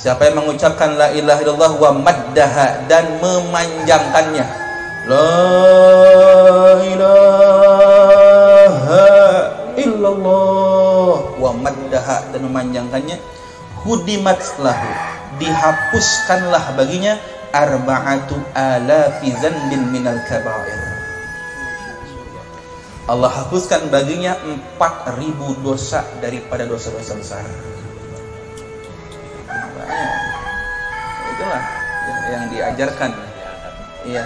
Siapa yang mengucapkan la ilaha illallah wa maddaha dan memanjangkannya. La ilaha illallah wa maddaha dan memanjangkannya, hudimat lahu, dihapuskanlah baginya arba'atu alafi dzanbin minal kaba'ir. Allah hapuskan baginya 4.000 dosa daripada dosa-dosa besar. Itulah yang diajarkan. Iya,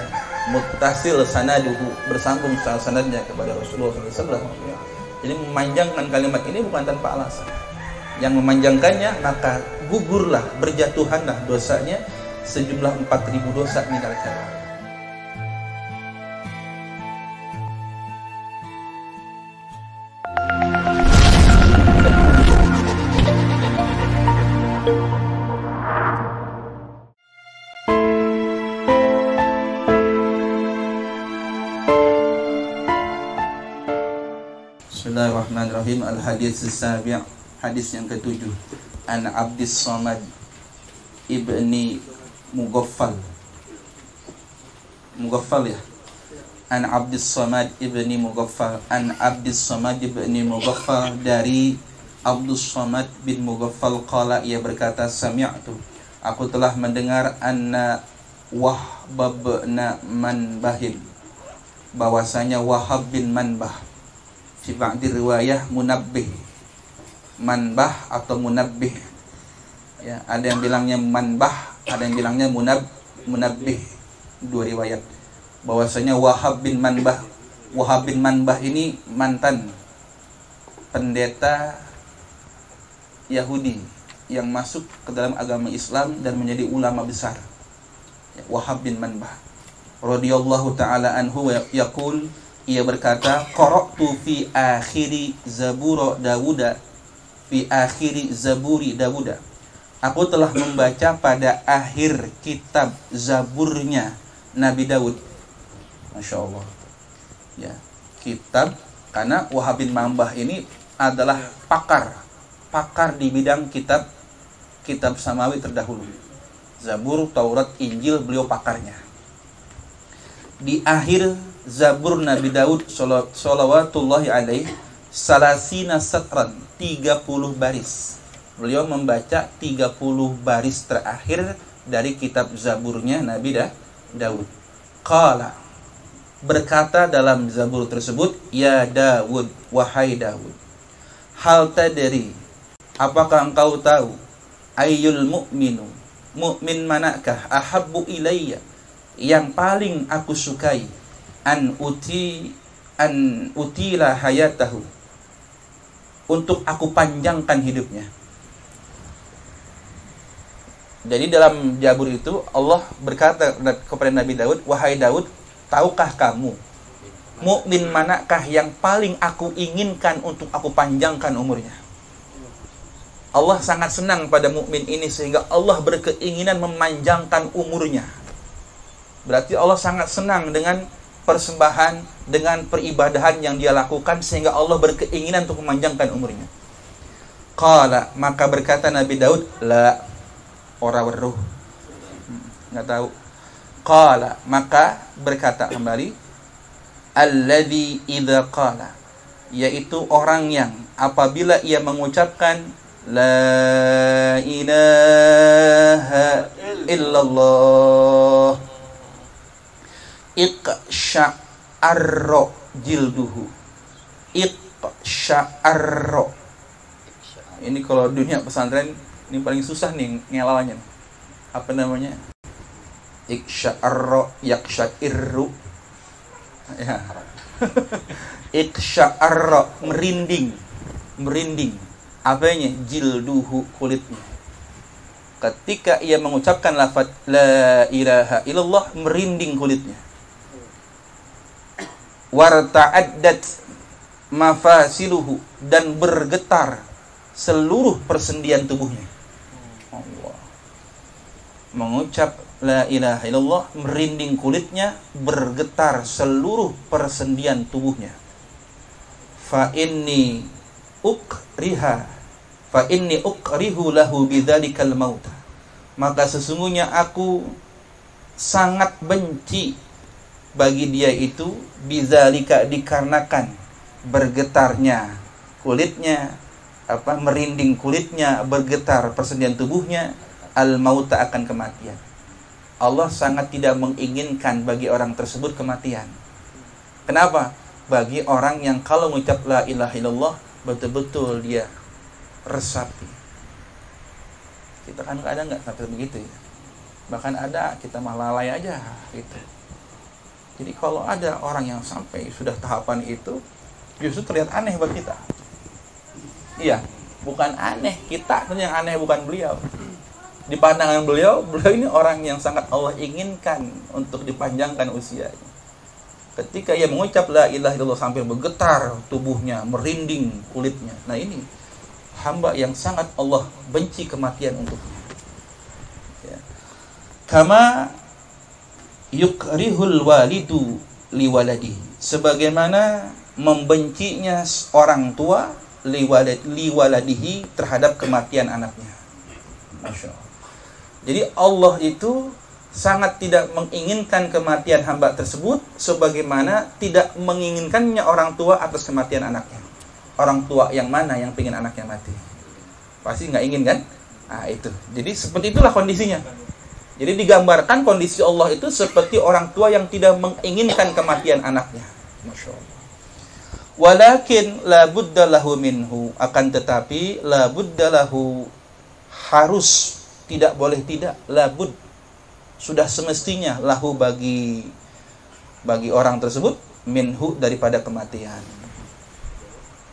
muttasil sanaduhu, bersambung sanadnya kepada Rasulullah SAW. Jadi memanjangkan kalimat ini bukan tanpa alasan. Yang memanjangkannya maka gugurlah, berjatuhanlah dosanya sejumlah 4.000 dosa minal kaba'ir. Bismillahirrahmanirrahim. Al-hadits as-sabi', hadis yang ke-7. An Abdis Samad ibni Mughaffal ya. An Abdis Samad ibni Mughaffal. An Abdis Samad ibni Mughaffal, dari Abdus Samad bin Mughaffal, qala, ia berkata, sami'tu, aku telah mendengar, anna Wahb bin Manbahin, bahwasanya Wahab bin Manbah, fi ba'di riwayah Munabbih, Manbah atau Munabbih ya, ada yang bilangnya Manbah, ada yang bilangnya Munabbih, dua riwayat, bahwasanya Wahab bin Manbah. Wahab bin Manbah ini mantan pendeta Yahudi yang masuk ke dalam agama Islam dan menjadi ulama besar. Wahab bin Manbah radhiyallahu taala anhu yaqul, ia berkata, qara'tu fi akhiri zaburi Dawuda, aku telah membaca pada akhir kitab Zaburnya Nabi Daud. Masya Allah ya, kitab, karena Wahab bin Manbah ini adalah pakar di bidang kitab samawi terdahulu. Zabur, Taurat, Injil, beliau pakarnya. Di akhir Zabur Nabi Daud sholawatullahi alaih, salasina satran, 30 baris. Beliau membaca 30 baris terakhir dari kitab Zaburnya Nabi Daud. Qala, berkata dalam Zabur tersebut, ya Daud, wahai Daud, hal tadri, apakah engkau tahu, ayyul mu'minu, mu'min manakah, ahabbu ilayya, yang paling aku sukai, an utila hayatahu, untuk aku panjangkan hidupnya. Jadi dalam Zabur itu Allah berkata kepada Nabi Daud, wahai Daud, tahukah kamu mukmin manakah yang paling aku inginkan untuk aku panjangkan umurnya? Allah sangat senang pada mukmin ini sehingga Allah berkeinginan memanjangkan umurnya. Berarti Allah sangat senang dengan persembahan, dengan peribadahan yang dia lakukan sehingga Allah berkeinginan untuk memanjangkan umurnya. Qala, maka berkata Nabi Daud, la, ora weruh, enggak tahu. Qala, maka berkata kembali, alladzi idza qala, yaitu orang yang apabila ia mengucapkan la ilaha illallah, iqsya'arra jilduhu, iqsya'arra. Ini kalau dunia pesantren ini paling susah nih ngelawanya. Apa namanya? Iqsya'arra, yaksya'irru ya. Iqsya'arra, merinding. Apanya? Jilduhu, kulitnya. Ketika ia mengucapkan lafaz la ilaha illallah, merinding kulitnya. Warta'addat mafasiluhu, dan bergetar seluruh persendian tubuhnya. Allah. Mengucap la ilaha illallah, merinding kulitnya, bergetar seluruh persendian tubuhnya. Fa inni ukrihu lahu bidzalikal maut. maka sesungguhnya aku sangat benci bagi dia itu bizalika, dikarenakan bergetarnya kulitnya, merinding kulitnya, bergetar persendian tubuhnya, al-mauta, akan kematian. Allah sangat tidak menginginkan bagi orang tersebut kematian. Kenapa? Bagi orang yang kalau mengucap la ilaha illallah betul-betul dia resapi. Kita kan kadang nggak sampai begitu ya. Bahkan ada kita malah lalai aja gitu. Jadi kalau ada orang yang sampai sudah tahapan itu, justru terlihat aneh buat kita. Iya, bukan aneh kita, yang aneh bukan beliau. Di pandangan beliau ini orang yang sangat Allah inginkan untuk dipanjangkan usianya. Ketika ia mengucap la ilaha illallah sambil bergetar tubuhnya, merinding kulitnya. Nah ini hamba yang sangat Allah benci kematian untuknya. Ya. Kama yukrihul walidu liwaladi, sebagaimana membencinya orang tua liwaladihi, terhadap kematian anaknya. Masya Allah. Jadi Allah itu sangat tidak menginginkan kematian hamba tersebut, sebagaimana tidak menginginkannya orang tua atas kematian anaknya. Orang tua yang mana yang pengen anaknya mati? Pasti nggak ingin kan? Nah itu. Jadi seperti itulah kondisinya. Jadi digambarkan kondisi Allah itu seperti orang tua yang tidak menginginkan kematian anaknya. Masya Allah. Walakin la budda lahu minhu, akan tetapi la budda lahu, harus, tidak boleh tidak, la bud, sudah semestinya lahu bagi orang tersebut, minhu, daripada kematian.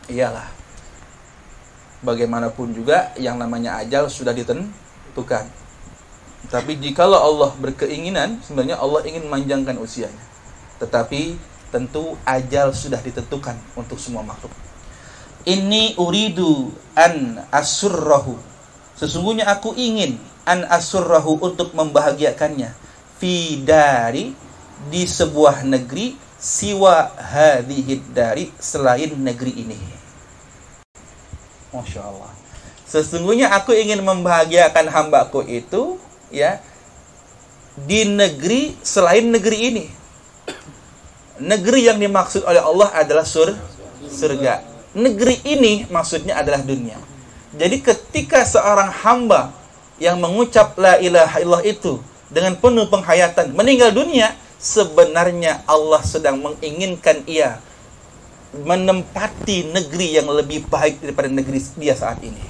Iyalah, bagaimanapun juga yang namanya ajal sudah ditentukan. Tapi jikalau Allah berkeinginan, sebenarnya Allah ingin memanjangkan usianya. Tetapi tentu ajal sudah ditentukan untuk semua makhluk. Inni uridu an asurrahu, sesungguhnya aku ingin an asurrahu, untuk membahagiakannya, fi dari, di sebuah negeri, siwa hadhid dari, selain negeri ini. Masya Allah. Sesungguhnya aku ingin membahagiakan hambaku itu, ya, di negeri selain negeri ini. Negeri yang dimaksud oleh Allah adalah surga. Negeri ini maksudnya adalah dunia. Jadi ketika seorang hamba yang mengucap la ilaha illallah itu dengan penuh penghayatan meninggal dunia, sebenarnya Allah sedang menginginkan ia menempati negeri yang lebih baik daripada negeri dia saat ini.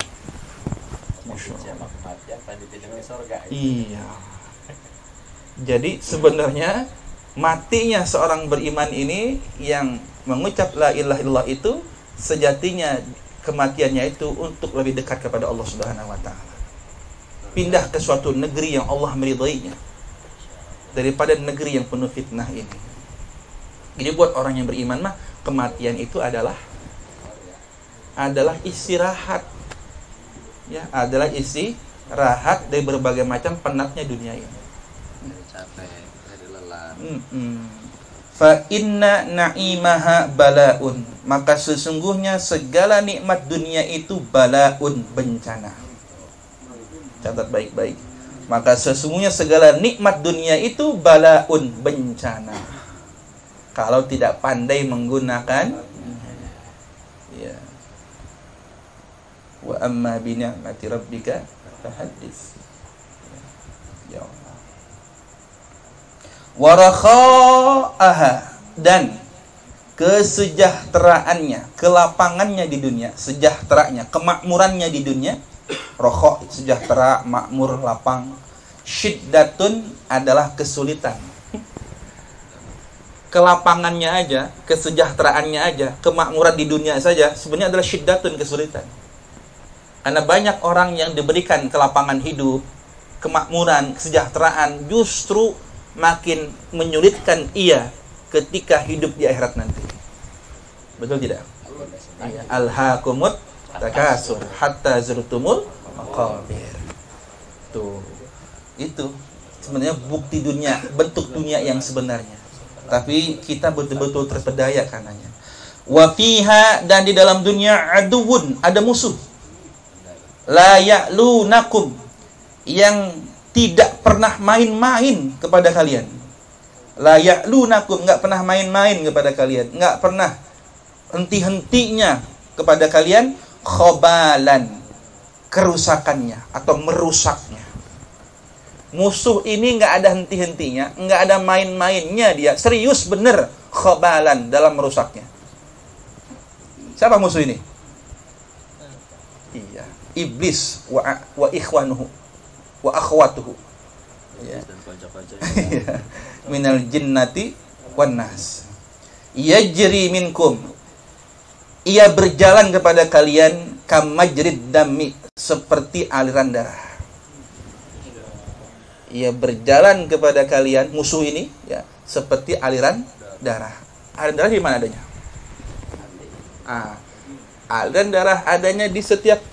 Iya. Jadi sebenarnya matinya seorang beriman ini yang mengucap la ilaha illallah itu, sejatinya kematiannya itu untuk lebih dekat kepada Allah Subhanahu wa taala. Pindah ke suatu negeri yang Allah meridainya daripada negeri yang penuh fitnah ini. Jadi buat orang yang beriman mah, kematian itu adalah istirahat. Ya, adalah istirahat dari berbagai macam penatnya dunia ini. Fa inna na'imaha balaun, maka sesungguhnya segala nikmat dunia itu balaun, bencana. Catat baik-baik. Maka sesungguhnya segala nikmat dunia itu balaun, bencana. Kalau tidak pandai menggunakan, ya. Wa amma bi ni'mati rabbika fahaddits. Ya Allah. Warakha'aha, dan kesejahteraannya, kelapangannya di dunia, sejahteranya, kemakmurannya di dunia. Rokha, sejahtera, makmur, lapang. Syiddatun adalah kesulitan. Kelapangannya aja, kesejahteraannya aja, kemakmuran di dunia saja sebenarnya adalah syiddatun, kesulitan. Karena banyak orang yang diberikan kelapangan hidup, kemakmuran, kesejahteraan, justru makin menyulitkan ia ketika hidup di akhirat nanti. Betul tidak? Alhaakumut takasur hatta zurtumul maqabir. Tuh. Itu sebenarnya bukti dunia, bentuk dunia yang sebenarnya. Tapi kita betul-betul terpedaya karenanya. Wa fiha, dan di dalam dunia aduun, ada musuh. La ya'lunakum, yang tidak pernah main-main kepada kalian. La ya'lunakum, nggak pernah main-main kepada kalian, nggak pernah henti-hentinya kepada kalian, khobalan, kerusakannya atau merusaknya. Musuh ini nggak ada henti-hentinya, nggak ada main-mainnya, dia serius bener khobalan dalam merusaknya. Siapa musuh ini? Iya, iblis wa ikhwanuhu wa akhwatuhu. Ya. Minal jinnati wan nas. Yajri minkum, ia berjalan kepada kalian kamajrid dami, seperti aliran darah. Ia berjalan kepada kalian, musuh ini ya, seperti aliran darah. Aliran darah di mana adanya? Aliran darah adanya di setiap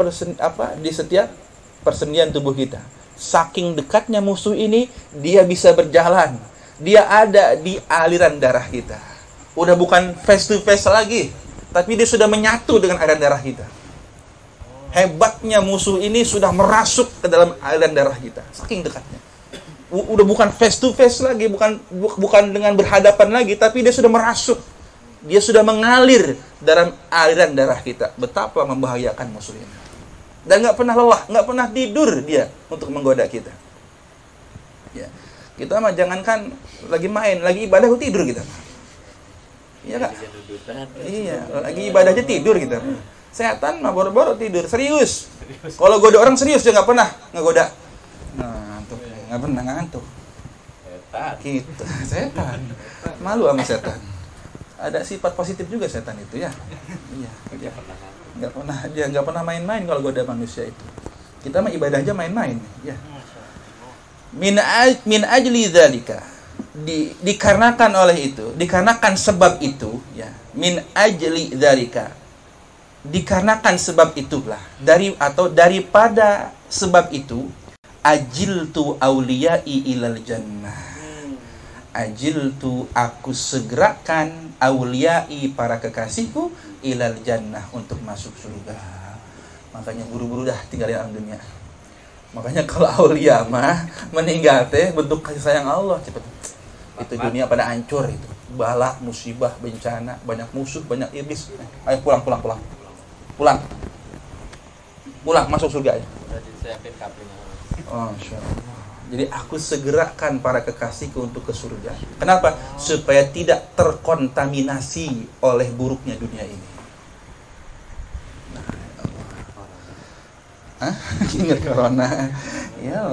persendian tubuh kita. Saking dekatnya musuh ini, dia bisa berjalan. Dia ada di aliran darah kita. Udah bukan face to face lagi, tapi dia sudah menyatu dengan aliran darah kita. Hebatnya musuh ini sudah merasuk ke dalam aliran darah kita. Saking dekatnya. Udah bukan face to face lagi, bukan dengan berhadapan lagi, tapi dia sudah merasuk. Dia sudah mengalir dalam aliran darah kita. Betapa membahayakan musuh ini. Dan nggak pernah lelah, nggak pernah tidur dia untuk menggoda kita. Ya. Kita mah jangankan lagi main, lagi ibadah tidur kita. Iya Kak? Iya, lagi ibadah aja tidur kita. Setan mah boro-boro tidur, serius. Kalau goda orang serius dia nggak pernah ngegoda. Ngantuk, nggak pernah ngantuk. Setan. Gitu, setan. Malu sama setan. Ada sifat positif juga setan itu ya. Iya, dia nggak pernah main-main kalau goda manusia itu. Kita mah ibadah aja main-main, ya. Min ajli dzalika, dikarenakan oleh itu, dikarenakan sebab itu, ya. Min ajli dzalika, dikarenakan sebab itulah, daripada sebab itu, ajiltu auliyai ilal jannah. Ajiltu, aku segerakan auliyai, para kekasihku, ilal jannah, untuk masuk surga. Makanya buru-buru dah tinggalin alam dunia. Makanya kalau aulia mah meninggal teh bentuk kasih sayang Allah, cepet. Itu dunia pada hancur itu. Bala, musibah, bencana, banyak musuh, banyak iblis. Ayo pulang. Pulang masuk surga aja. Oh, insyaallah. Jadi aku segerakan para kekasihku untuk ke surga. Kenapa? Supaya tidak terkontaminasi oleh buruknya dunia ini. Ingat corona. Ya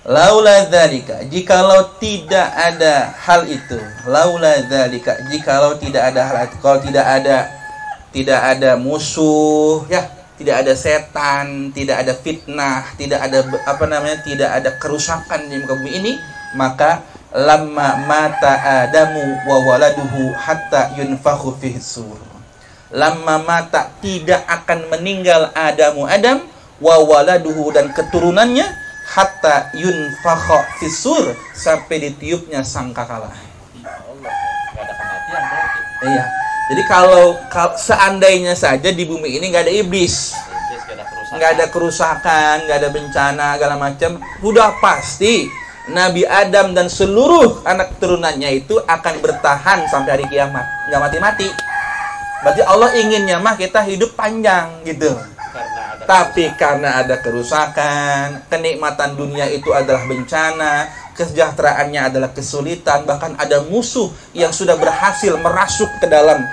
laula dzalika, jikalau tidak ada hal itu. Laula dzalika, jikalau tidak ada hal itu, kalau tidak ada musuh, ya, tidak ada setan, tidak ada fitnah, tidak ada tidak ada kerusakan di muka bumi ini, maka lamma mata Adamu wa waladuhu hatta yunfakhu fihi sur. Lamma mata, tidak akan meninggal Adam wa waladuhu, dan keturunannya, hatta yunfakha fisur, sampai ditiupnya sangkakala. Enggak ada kematian berarti. Iya. Jadi kalau seandainya saja di bumi ini nggak ada iblis, nggak ada kerusakan, nggak ada bencana segala macam, udah pasti Nabi Adam dan seluruh anak keturunannya itu akan bertahan sampai hari kiamat, nggak mati-mati. Berarti Allah inginnya mah kita hidup panjang gitu. Tapi karena ada kerusakan, kenikmatan dunia itu adalah bencana, kesejahteraannya adalah kesulitan, bahkan ada musuh yang sudah berhasil merasuk ke dalam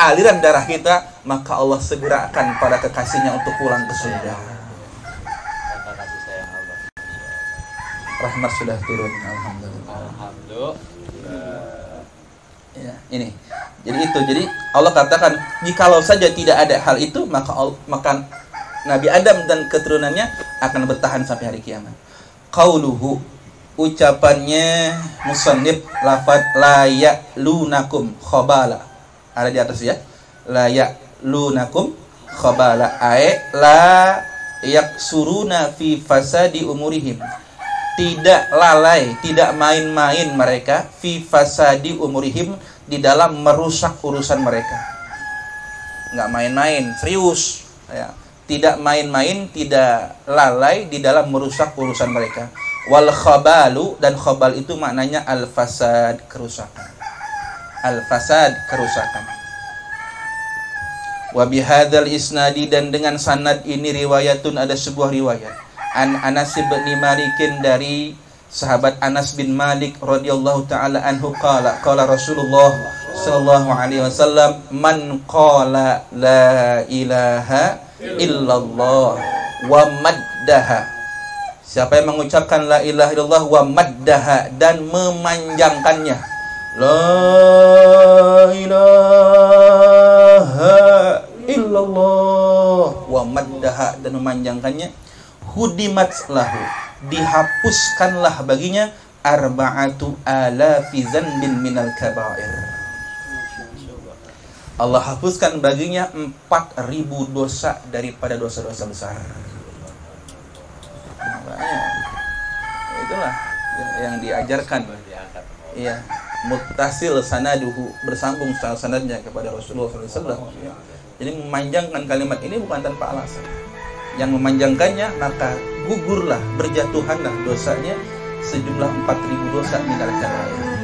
aliran darah kita, maka Allah segerakan pada kekasihnya untuk pulang ke surga. Rahmat sudah turun, alhamdulillah. Ya, ini. Jadi Allah katakan, jikalau saja tidak ada hal itu, maka Nabi Adam dan keturunannya akan bertahan sampai hari kiamat. Qauluhu, ucapannya musannif, lafaz la ya'lunakum khabala. Ada di atas ya. La ya'lunakum khabala, ay la yaksuruna fi fasadi umurihim. Tidak lalai, tidak main-main mereka fi fasadi umurihim, di dalam merusak urusan mereka. Nggak main-main, serius. Ya. tidak main-main, tidak lalai di dalam merusak urusan mereka. Wal khabalu, dan khabal itu maknanya al-fasad, kerusakan. Al-fasad, kerusakan. Wa bihadzal isnadi, dan dengan sanad ini riwayatun, ada sebuah riwayat an Anas bin Malikin, dari sahabat Anas bin Malik radhiyallahu taala anhu, qala Rasulullah sallallahu alaihi wasallam, man qala la ilaha illallah wa maddaha, siapa yang mengucapkan la ilaha illallah wa maddaha, dan memanjangkannya, la ilaha illallah wa maddaha, dan memanjangkannya, hudimat lahu, dihapuskanlah baginya, arba'atu alafi zanbin minal kabair, Allah hapuskan baginya 4.000 dosa daripada dosa-dosa besar. Makanya itulah yang diajarkan. Iya, muttasil sanaduhu, bersambung sanadnya kepada Rasulullah SAW. Jadi memanjangkan kalimat ini bukan tanpa alasan. Yang memanjangkannya maka gugurlah, berjatuhanlah dosanya sejumlah 4.000 dosa minal kabair.